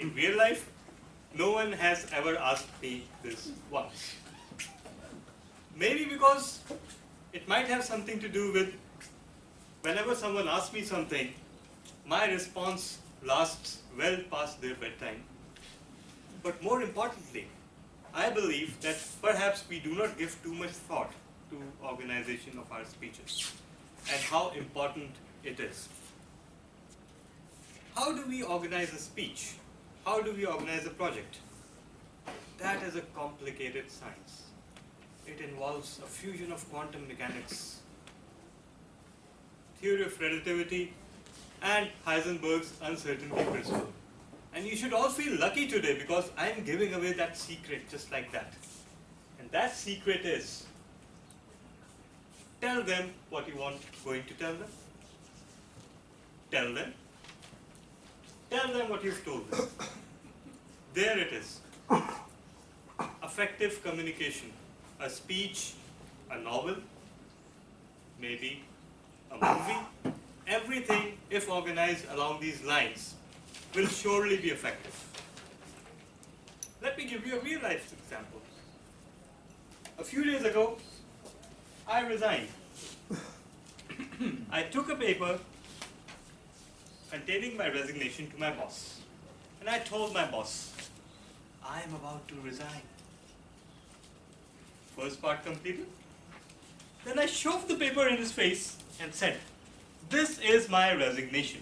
in real life, no one has ever asked me this once. Maybe because it might have something to do with whenever someone asks me something, my response lasts well past their bedtime. But more importantly, I believe that perhaps we do not give too much thought to organization of our speeches and how important it is. How do we organize a speech? How do we organize a project? That is a complicated science. It involves a fusion of quantum mechanics, theory of relativity, and Heisenberg's uncertainty principle. And you should all feel lucky today because I am giving away that secret just like that. And that secret is, tell them what you want going to tell them. Tell them. Tell them what you've told them. There it is. Effective communication. A speech, a novel, maybe a movie. Everything, if organized along these lines, will surely be effective. Let me give you a real life example. A few days ago, I resigned. I took a paper containing my resignation to my boss. And I told my boss, I am about to resign. First part completed. Then I shoved the paper in his face and said, this is my resignation.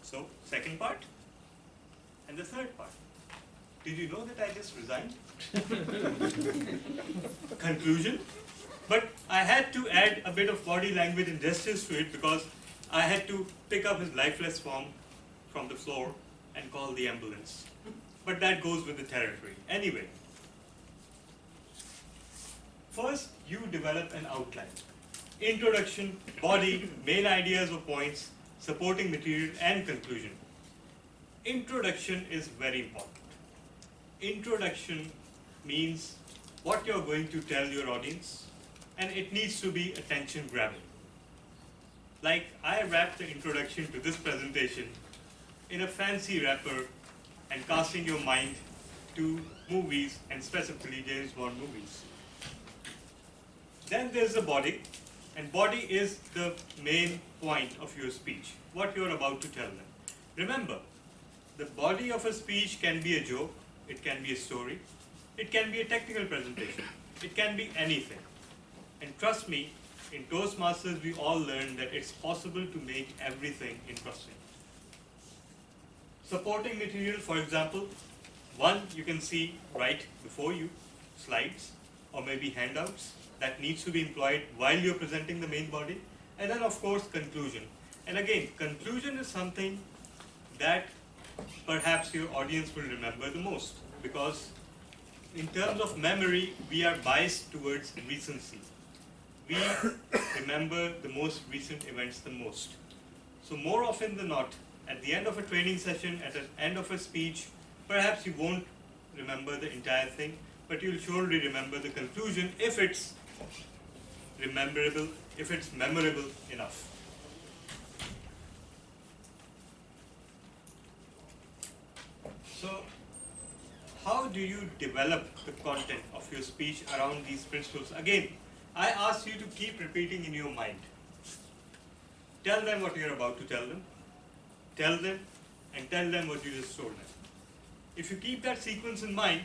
So, second part and the third part. Did you know that I just resigned? Conclusion. But I had to add a bit of body language and gestures to it because I had to pick up his lifeless form from the floor and call the ambulance. But that goes with the territory. Anyway, first you develop an outline. Introduction, body, main ideas or points, supporting material, and conclusion. Introduction is very important. Introduction means what you're going to tell your audience, and it needs to be attention grabbing. Like I wrapped the introduction to this presentation in a fancy wrapper and casting your mind to movies, and specifically James Bond movies. Then there's the body, and body is the main point of your speech, what you're about to tell them. Remember, the body of a speech can be a joke, it can be a story, it can be a technical presentation, it can be anything. And trust me, in Toastmasters we all learned that it's possible to make everything interesting. Supporting material, for example, one you can see right before you, slides or maybe handouts that needs to be employed while you're presenting the main body. And then of course conclusion. And again, conclusion is something that perhaps your audience will remember the most, because in terms of memory, we are biased towards recency. We remember the most recent events the most. So more often than not, at the end of a training session, at the end of a speech, perhaps you won't remember the entire thing, but you'll surely remember the conclusion if it's memorable enough. So, how do you develop the content of your speech around these principles? Again, I ask you to keep repeating in your mind. Tell them what you're about to tell them. Tell them and tell them what you just told them. If you keep that sequence in mind,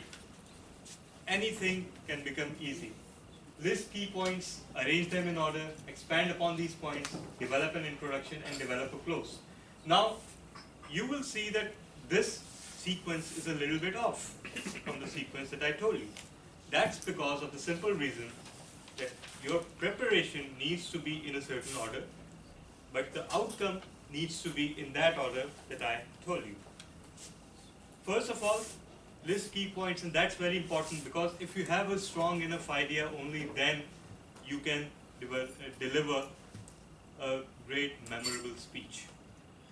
anything can become easy. List key points, arrange them in order, expand upon these points, develop an introduction, and develop a close. Now, you will see that this sequence is a little bit off from the sequence that I told you. That's because of the simple reason that your preparation needs to be in a certain order, but the outcome needs to be in that order that I told you. First of all, list key points, and that's very important because if you have a strong enough idea, only then you can deliver a great memorable speech.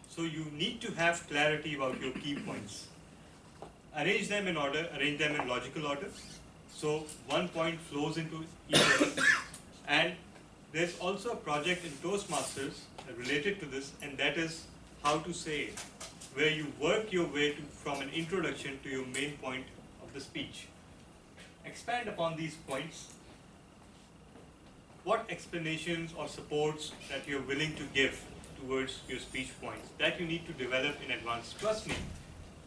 So you need to have clarity about your key points. Arrange them in order, arrange them in logical order. So one point flows into each other. And there's also a project in Toastmasters related to this, and that is how to say it. where you work your way from an introduction to your main point of the speech. Expand upon these points. What explanations or supports that you're willing to give towards your speech points that you need to develop in advance. Trust me,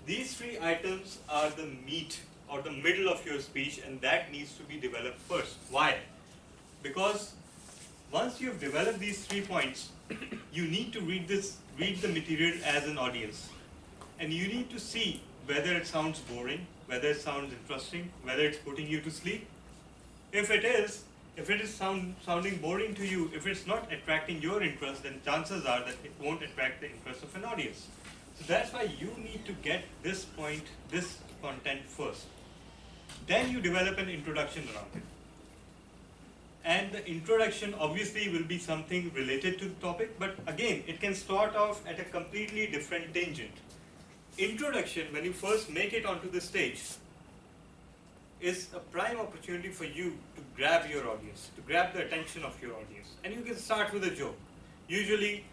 these three items are the meat or the middle of your speech, and that needs to be developed first. Why? Because once you've developed these 3 points, you need to read the material as an audience. And you need to see whether it sounds boring, whether it sounds interesting, whether it's putting you to sleep. If it is sounding boring to you, if it's not attracting your interest, then chances are that it won't attract the interest of an audience. So that's why you need to get this content first. Then you develop an introduction around it. And the introduction obviously will be something related to the topic, but again, it can start off at a completely different tangent. Introduction, when you first make it onto the stage, is a prime opportunity for you to grab your audience, to grab the attention of your audience. And you can start with a joke. Usually,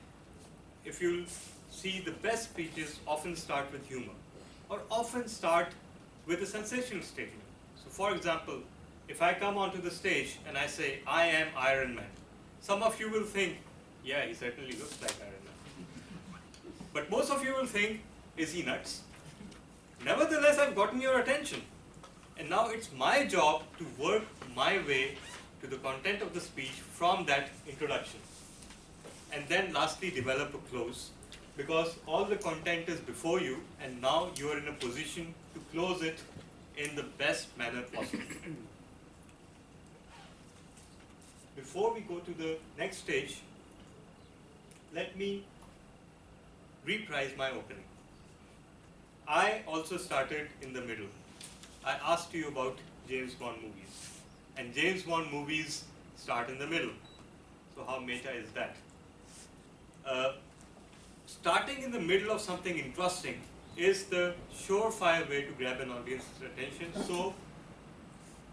if you see, the best speeches often start with humor, or often start with a sensational statement. So for example, if I come onto the stage and I say, I am Iron Man, some of you will think, yeah, he certainly looks like Iron Man. But most of you will think, is he nuts? Nevertheless, I've gotten your attention. And now it's my job to work my way to the content of the speech from that introduction. And then lastly, develop a close, because all the content is before you, and now you are in a position to close it in the best manner possible. Before we go to the next stage, let me reprise my opening. I also started in the middle. I asked you about James Bond movies, and James Bond movies start in the middle. So how meta is that? Starting in the middle of something interesting is the surefire way to grab an audience's attention. So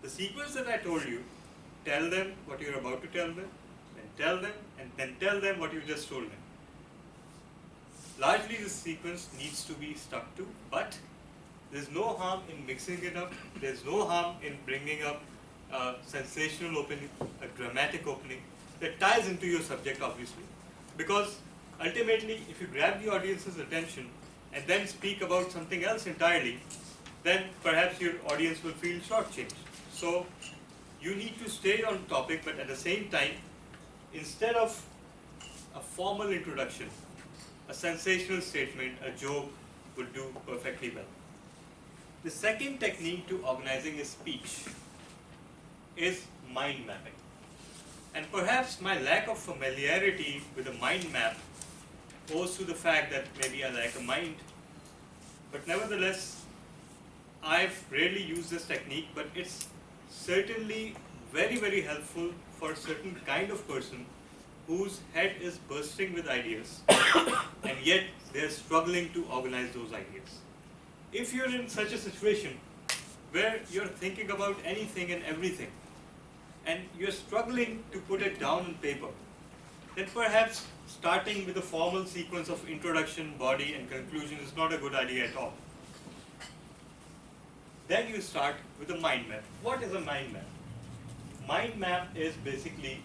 the sequence that I told you, tell them what you're about to tell them, then tell them what you just told them. Largely this sequence needs to be stuck to, but there's no harm in mixing it up. There's no harm in bringing up a sensational opening, a dramatic opening that ties into your subject, obviously. Because ultimately, if you grab the audience's attention and then speak about something else entirely, then perhaps your audience will feel shortchanged. So you need to stay on topic, but at the same time, instead of a formal introduction, a sensational statement, a joke will do perfectly well. The second technique to organizing a speech is mind mapping. And perhaps my lack of familiarity with a mind map owes to the fact that maybe I lack a mind. But nevertheless, I've rarely used this technique, but it's certainly very, very helpful for a certain kind of person whose head is bursting with ideas and yet they're struggling to organize those ideas. If you're in such a situation where you're thinking about anything and everything and you're struggling to put it down on paper, then perhaps starting with a formal sequence of introduction, body, and conclusion is not a good idea at all. Then you start with a mind map. What is a mind map? Mind map is basically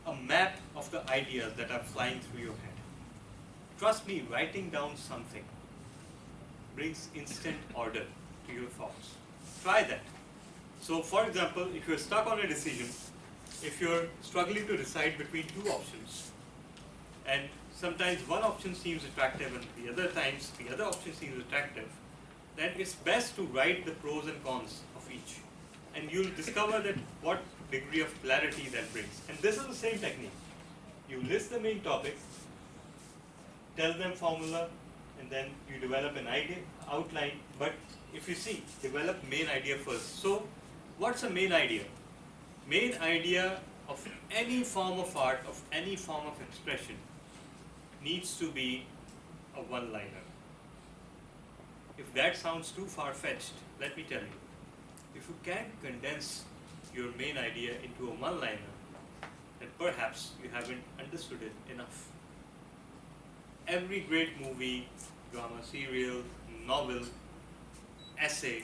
a map of the ideas that are flying through your head. Trust me, writing down something brings instant order to your thoughts. Try that. So for example, if you're stuck on a decision, if you're struggling to decide between two options, and sometimes one option seems attractive and the other option seems attractive, then it's best to write the pros and cons of each. And you'll discover that what degree of clarity that brings. And this is the same technique. You list the main topic, tell them formula, and then you develop an idea, outline. But if you see, develop main idea first. So what's a main idea? Main idea of any form of art, of any form of expression, needs to be a one-liner. If that sounds too far-fetched, let me tell you, if you can't condense your main idea into a one-liner, then perhaps you haven't understood it enough. every great movie, drama, serial, novel, essay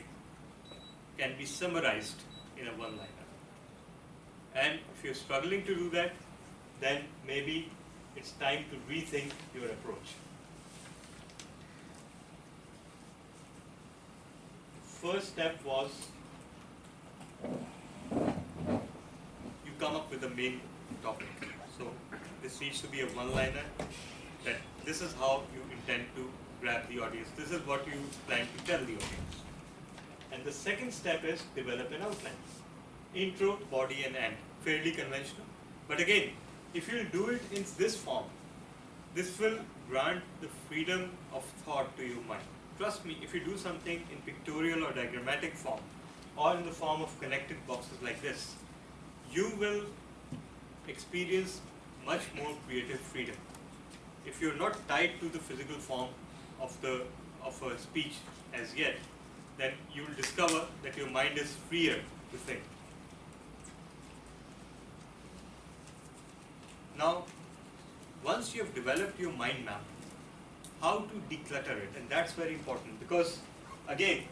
can be summarized in a one-liner. And if you're struggling to do that, then maybe it's time to rethink your approach. First step was you come up with the main topic. So this needs to be a one-liner, that this is how you intend to grab the audience. This is what you plan to tell the audience. And the second step is develop an outline. Intro, body and end. Fairly conventional. But again, if you do it in this form, this will grant the freedom of thought to your mind. Trust me, if you do something in pictorial or diagrammatic form, or in the form of connected boxes like this, you will experience much more creative freedom. If you're not tied to the physical form of a speech as yet, then you will discover that your mind is freer to think. Now, once you have developed your mind map, how to declutter it, and that's very important, because again,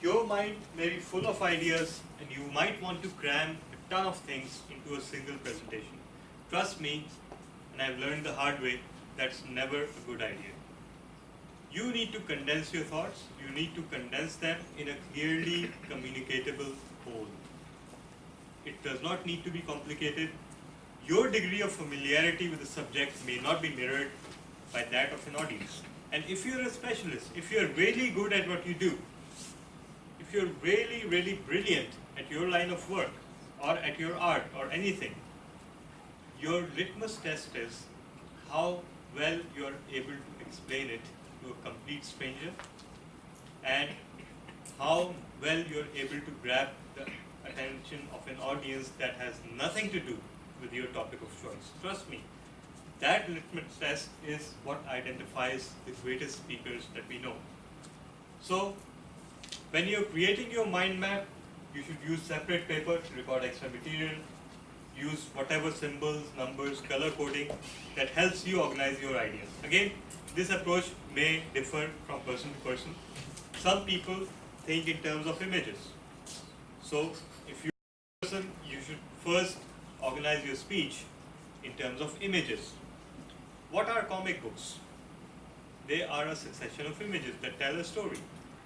your mind may be full of ideas and you might want to cram a ton of things into a single presentation. Trust me, and I've learned the hard way, that's never a good idea. You need to condense your thoughts, you need to condense them in a clearly communicatable whole. It does not need to be complicated. Your degree of familiarity with the subject may not be mirrored by that of an audience. And if you're a specialist, if you're really good at what you do, if you're really, really brilliant at your line of work, or at your art, or anything, your litmus test is how well you're able to explain it to a complete stranger, and how well you're able to grab the attention of an audience that has nothing to do with your topic of choice. Trust me, that litmus test is what identifies the greatest speakers that we know. So, when you're creating your mind map, you should use separate paper to record extra material, use whatever symbols, numbers, color coding that helps you organize your ideas. Again, this approach may differ from person to person. Some people think in terms of images. So, if you're a person, you should first organize your speech in terms of images. What are comic books? They are a succession of images that tell a story,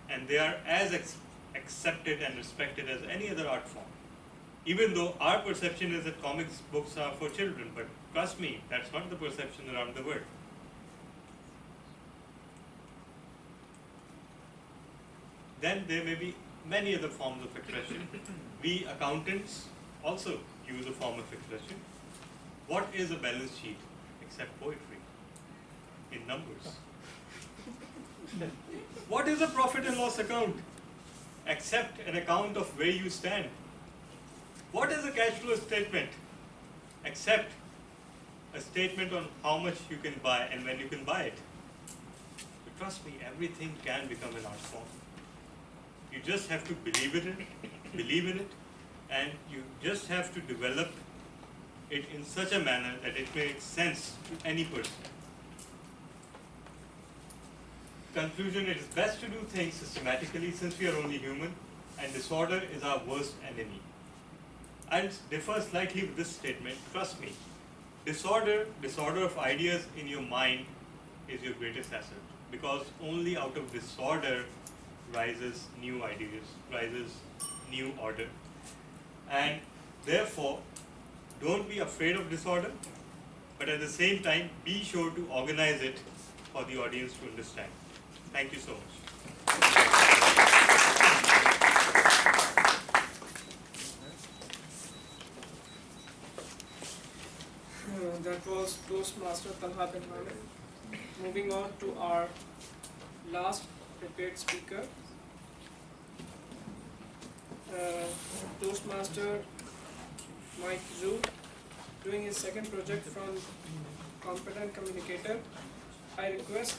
and they are as accepted and respected as any other art form. Even though our perception is that comic books are for children, but trust me, that's not the perception around the world. Then there may be many other forms of expression. We accountants also use a form of expression. What is a balance sheet except poetry in numbers? What is a profit and loss account except an account of where you stand? What is a cash flow statement except a statement on how much you can buy and when you can buy it? But trust me, everything can become an art form. You just have to believe in it, and you just have to develop it in such a manner that it makes sense to any person. Conclusion, it is best to do things systematically since we are only human, and disorder is our worst enemy. I'll differ slightly with this statement. Trust me, disorder of ideas in your mind is your greatest asset, because only out of disorder rises new ideas, rises new order. And therefore, don't be afraid of disorder, but at the same time, be sure to organize it for the audience to understand. Thank you so much. That was Toastmaster Talha bin Hamid. Moving on to our last prepared speaker, Toastmaster Mike Zhu, doing his second project from Competent Communicator. I request